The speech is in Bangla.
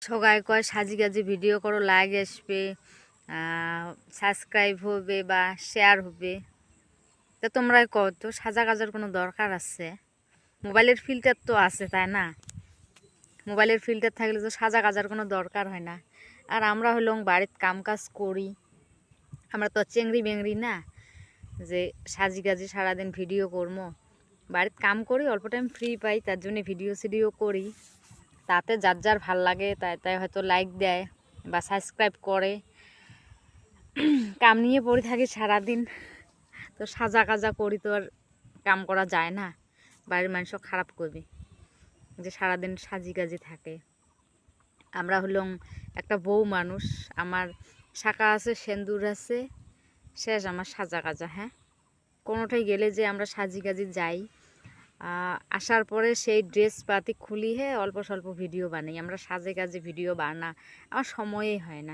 সবাই কয় সাজি গাজি ভিডিও করো, লাইক আসবে, সাবস্ক্রাইব হবে বা শেয়ার হবে। তো তোমরাই কও তো সাজা গাজার কোনো দরকার আছে? মোবাইলের ফিল্টার তো আছে, তাই না? মোবাইলের ফিল্টার থাকলে তো সাজা গাজার কোনো দরকার হয় না। আর আমরা হলো বাড়িতে কাম কাজ করি, আমরা তো চেংড়ি বেংড়ি না যে সাজি গাজি সারাদিন ভিডিও করবো। বাড়িতে কাম করি, অল্প টাইম ফ্রি পাই, তার জন্য ভিডিও সিডিও করি। তাতে যার যার ভাল লাগে তাই তাই হয়তো লাইক দেয় বা সাবস্ক্রাইব করে। কাম নিয়ে পড়ে থাকি সারাদিন, তো সাজা কাজা করি তো আর কাম করা যায় না। বাড়ির মানুষও খারাপ করবে যে সারাদিন সাজি গাজি থাকে। আমরা হলাম একটা বউ মানুষ, আমার শাঁখা আছে, সেন্দুর আছে, শেষ আমার সাজা কাজা। হ্যাঁ, কোনোটাই গেলে যে আমরা সাজি গাজি যাই, আসার পরে সেই ড্রেস পাতি খুলি অল্প স্বল্প ভিডিও বানাই। আমরা সাজে কাজে ভিডিও বানা আমার সময়ই হয় না।